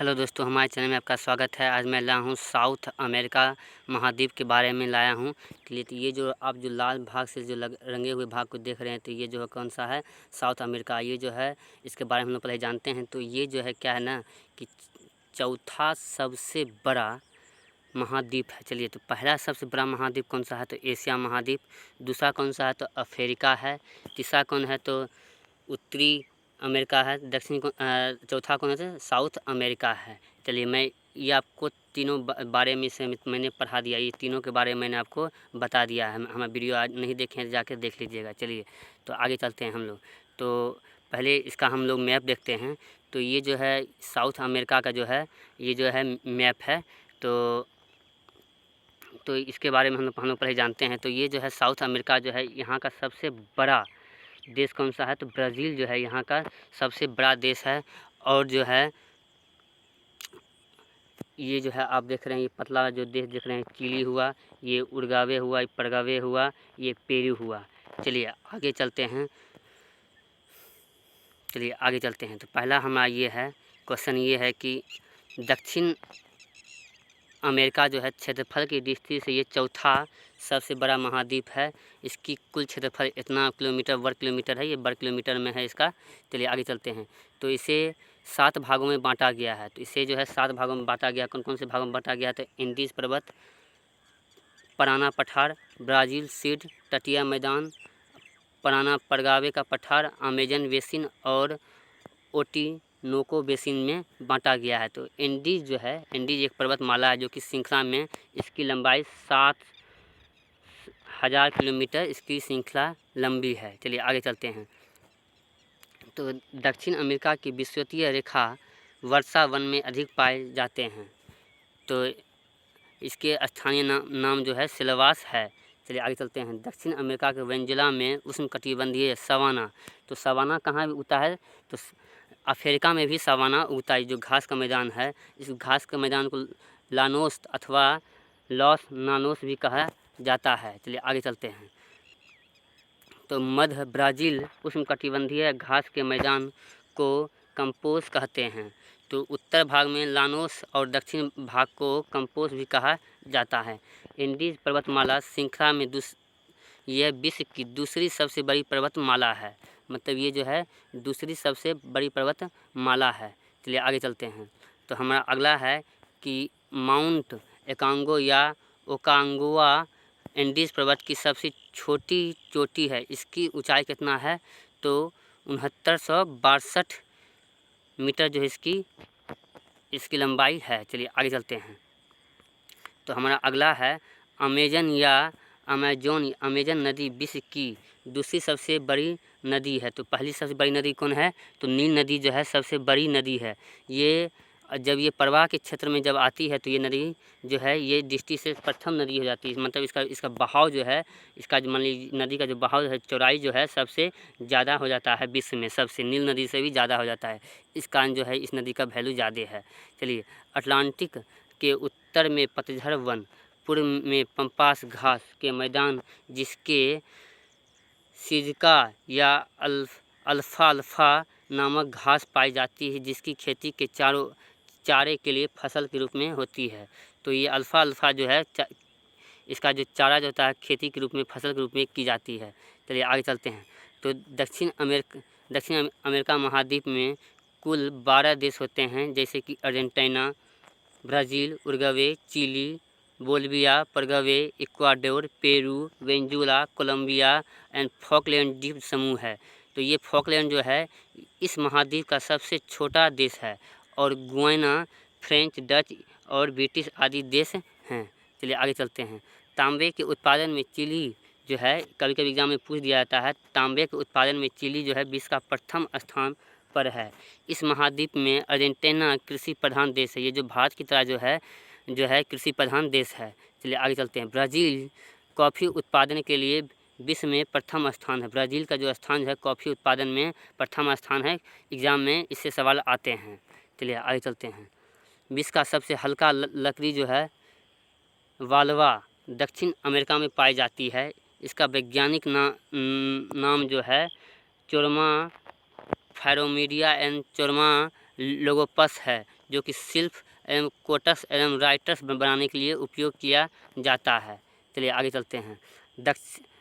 Hello दोस्तों, हमारे channel में आपका स्वागत है। आज मैं लाया हूँ साउथ अमेरिका महाद्वीप के बारे में लाया हूँ। तो ये जो आप जो लाल भाग से जो रंगे हुए भाग को देख रहे हैं, तो ये जो है कौन सा है? South America. ये जो है इसके बारे में हम लोग पहले जानते हैं। तो ये जो है क्या है ना कि चौथा सबसे बड़ा महाद्वीप है। चलिए, तो पहला सबसे बड़ा महाद्वीप कौन सा है? तो एशिया महाद्वीप। दूसरा कौन सा है? तो अफ्रीका है। तीसरा कौन है? तो उत्तरी अमेरिका है। चौथा कौन है? तो साउथ अमेरिका है। चलिए, मैं ये आपको तीनों बारे में से मैंने पढ़ा दिया। ये तीनों के बारे में मैंने आपको बता दिया है। हमारा वीडियो आज नहीं देखे हैं, जाकर देख लीजिएगा। चलिए, तो आगे चलते हैं हम लोग। तो पहले इसका हम लोग मैप देखते हैं। तो ये जो है साउथ अमेरिका का जो है, ये जो है मैप है। तो इसके बारे में हम लोग पहले जानते हैं। तो ये जो है साउथ अमेरिका जो है, यहाँ का सबसे बड़ा देश कौन सा है? तो ब्राज़ील जो है यहाँ का सबसे बड़ा देश है। और जो है ये जो है आप देख रहे हैं, ये पतला जो देश देख रहे हैं, चिली हुआ, ये उरुग्वे हुआ, ये पैराग्वे हुआ, ये पेरू हुआ। चलिए आगे चलते हैं। तो पहला हमारा ये है क्वेश्चन, ये है कि दक्षिण अमेरिका जो है क्षेत्रफल की दृष्टि से ये चौथा सबसे बड़ा महाद्वीप है। इसकी कुल क्षेत्रफल इतना वर्ग किलोमीटर है। ये वर्ग किलोमीटर में है इसका। चलिए आगे चलते हैं। तो इसे 7 भागों में बांटा गया है। तो इसे जो है 7 भागों में बांटा गया। कौन कौन से भागों में बांटा गया? तो एंडीज पर्वत, पराना पठार, ब्राज़ील सीड, तटीय मैदान, पराना परगावे का पठार, अमेजन बेसिन और ओटिनोको बेसिन में बांटा गया है। तो एंडीज जो है, एंडीज एक पर्वतमाला है जो कि श्रृंखला में, इसकी लंबाई 7,000 किलोमीटर इसकी श्रृंखला लंबी है। चलिए आगे चलते हैं। तो दक्षिण अमेरिका की विषुवतीय रेखा वर्षा वन में अधिक पाए जाते हैं। तो इसके स्थानीय नाम जो है सिलवास है। चलिए आगे चलते हैं। दक्षिण अमेरिका के वेनेजुला में उष्णकटिबंधीय सवाना। तो सवाना कहाँ उगता है? तो अफ्रीका में भी सवाना उगता है। जो घास का मैदान है, इस घास के मैदान को लानोस अथवा लॉस नानोस भी कहा जाता है। चलिए आगे चलते हैं। तो मध्य ब्राज़ील उष्णकटिबंधीय घास के मैदान को कंपोज कहते हैं। तो उत्तर भाग में लानोस और दक्षिण भाग को कंपोज भी कहा जाता है। एंडीज पर्वतमाला श्रृंखला में यह विश्व की दूसरी सबसे बड़ी पर्वतमाला है। मतलब ये जो है दूसरी सबसे बड़ी पर्वतमाला है। चलिए आगे चलते हैं। तो हमारा अगला है कि माउंट एकांगो या ओकांगुआ एंडीज पर्वत की सबसे छोटी चोटी है। इसकी ऊंचाई कितना है? तो 6962 मीटर जो है इसकी लंबाई है। चलिए आगे चलते हैं। तो हमारा अगला है अमेजन या अमेजन नदी विश्व की दूसरी सबसे बड़ी नदी है। तो पहली सबसे बड़ी नदी कौन है? तो नील नदी जो है सबसे बड़ी नदी है। ये जब ये प्रवाह के क्षेत्र में जब आती है, तो ये नदी जो है ये दृष्टि से प्रथम नदी हो जाती है। मतलब इसका बहाव जो है, इसका जो मान लीजिए नदी का जो बहाव है, चौड़ाई जो है सबसे ज़्यादा हो जाता है विश्व में। सबसे नील नदी से भी ज़्यादा हो जाता है। इस कारण जो है इस नदी का वैल्यू ज़्यादा है। चलिए, अटलांटिक के उत्तर में पतझड़ वन, पूर्व में पम्पास घास के मैदान, जिसके सिजका या अल्फाल्फा नामक घास पाई जाती है, जिसकी खेती के चारे के लिए फसल के रूप में होती है। तो ये अल्फाल्फा जो है इसका जो चारा जो होता है खेती के रूप में, फसल के रूप में की जाती है। चलिए आगे चलते हैं। तो दक्षिण अमेरिका महाद्वीप में कुल 12 देश होते हैं, जैसे कि Argentina, Brazil, Uruguay, Chile, Bolivia, Paraguay, Ecuador, Peru, Venezuela, Colombia and Falkland द्वीप समूह है। तो ये फॉकलैंड जो है इस महाद्वीप का सबसे छोटा देश है। और गुयाना, फ्रेंच, डच और ब्रिटिश आदि देश हैं। चलिए आगे चलते हैं। तांबे के उत्पादन में चिली जो है, कभी कभी एग्जाम में पूछ दिया जाता है, तांबे के उत्पादन में चिली जो है विश्व का प्रथम स्थान पर है। इस महाद्वीप में अर्जेंटीना कृषि प्रधान देश है। ये जो भारत की तरह जो है कृषि प्रधान देश है। चलिए आगे चलते हैं। ब्राज़ील कॉफ़ी उत्पादन के लिए विश्व में प्रथम स्थान है। ब्राज़ील का जो स्थान है कॉफ़ी उत्पादन में प्रथम स्थान है। एग्ज़ाम में इससे सवाल आते हैं। चलिए आगे चलते हैं। विश्व का सबसे हल्का लकड़ी जो है वाल्वा दक्षिण अमेरिका में पाई जाती है। इसका वैज्ञानिक नाम जो है चोरमा फायरोमीडिया एंड चोरमा लोगोपस है। जो कि शिल्प एवं कोटस एवं राइटर्स बनाने के लिए उपयोग किया जाता है। चलिए आगे चलते हैं।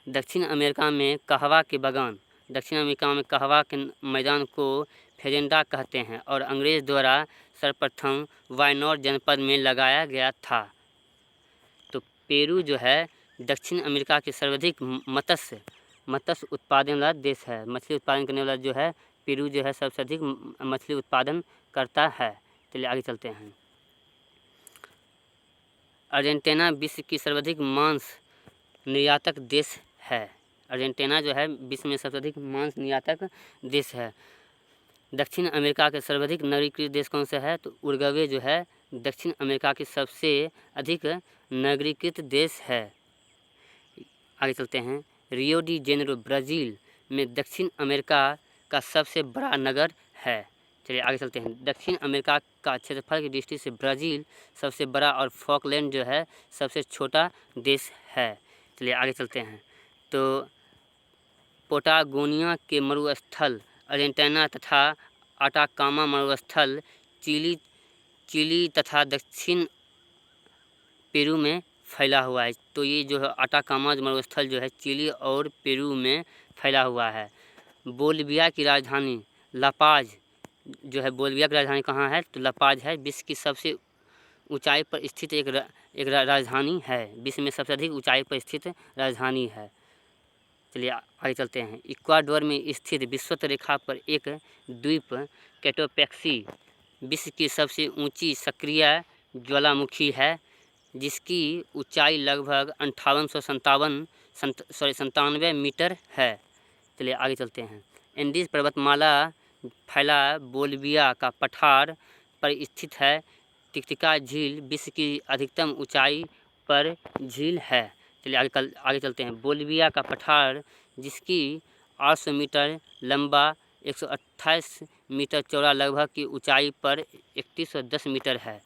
दक्षिण अमेरिका में कहवा के बागान। दक्षिण अमेरिका में कहवा के मैदान को फेजेंडा कहते हैं और अंग्रेज द्वारा सर्वप्रथम वायनॉट जनपद में लगाया गया था। तो पेरू जो है दक्षिण अमेरिका के सर्वाधिक मत्स्य उत्पादन वाला देश है। मछली उत्पादन करने वाला जो है पेरू जो है सबसे अधिक मछली उत्पादन करता है। चलिए आगे चलते हैं। अर्जेंटीना विश्व की सर्वाधिक मांस निर्यातक देश है। अर्जेंटीना जो है विश्व में सबसे अधिक मांस निर्यातक देश है। दक्षिण अमेरिका के सर्वाधिक नगरीकृत देश कौन सा है? तो उरुग्वे जो है दक्षिण अमेरिका के सबसे अधिक नगरीकृत देश है। आगे चलते हैं। रियो डी जेनेरो ब्राज़ील में दक्षिण अमेरिका का सबसे बड़ा नगर है। चलिए आगे चलते हैं। दक्षिण अमेरिका का क्षेत्रफल की दृष्टि से ब्राज़ील सबसे बड़ा और फॉकलैंड जो है सबसे छोटा देश है। चलिए आगे चलते हैं। तो पोटागोनिया के मरुस्थल अर्जेंटीना तथा अटाकामा मरुस्थल चिली तथा दक्षिण पेरू में फैला हुआ है। तो ये जो है अटाकामा मरुस्थल जो है चिली और पेरू में फैला हुआ है। बोलिविया की राजधानी लापाज जो है, बोलिविया की राजधानी कहाँ है? तो लापाज है। विश्व की सबसे ऊंचाई पर स्थित एक राजधानी है। विश्व में सबसे अधिक ऊंचाई पर स्थित राजधानी है। चलिए आगे चलते हैं। इक्वाडोर में स्थित विषुवत रेखा पर एक द्वीप कैटोपैक्सी विश्व की सबसे ऊंची सक्रिय ज्वालामुखी है, जिसकी ऊंचाई लगभग 9897 मीटर है। चलिए आगे चलते हैं। एंडीज पर्वतमाला फैला बोलिविया का पठार पर स्थित है। टिकटिका झील विश्व की अधिकतम ऊंचाई पर झील है। चलिए आगे चलते हैं। बोलिविया का पठार जिसकी 800 मीटर लंबा 128 मीटर चौड़ा लगभग की ऊंचाई पर 3110 मीटर है।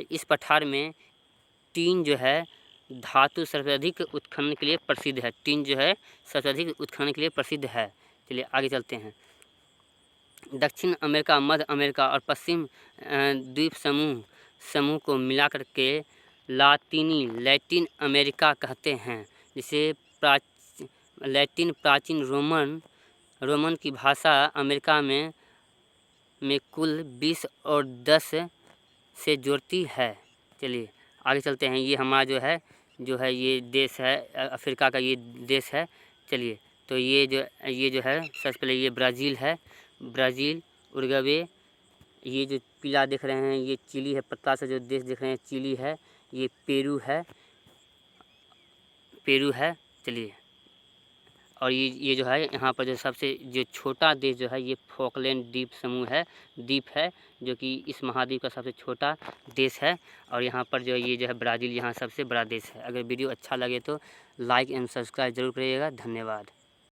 इस पठार में टीन जो है धातु सर्वाधिक उत्खनन के लिए प्रसिद्ध है। टीन जो है सर्वाधिक उत्खनन के लिए प्रसिद्ध है। चलिए आगे चलते हैं। दक्षिण अमेरिका, मध्य अमेरिका और पश्चिम द्वीप समूह को मिलाकर के लैटिन अमेरिका कहते हैं। जिसे लैटिन प्राचीन रोमन की भाषा अमेरिका में कुल 20 और 10 से जोड़ती है। चलिए आगे चलते हैं। ये हमारा जो है ये देश है, अफ्रीका का ये देश है। चलिए तो ये जो है सबसे पहले ये ब्राज़ील है। ब्राज़ील, उरुग्वे, ये जो पीला देख रहे हैं ये चिली है। पतला सा जो देश देख रहे हैं चिली है। ये पेरू है। चलिए और ये जो है यहाँ पर जो सबसे जो छोटा देश जो है ये फॉकलैंड द्वीप है जो कि इस महाद्वीप का सबसे छोटा देश है। और यहाँ पर जो ये जो है ब्राज़ील यहाँ सबसे बड़ा देश है। अगर वीडियो अच्छा लगे तो लाइक एंड सब्सक्राइब जरूर करिएगा। धन्यवाद।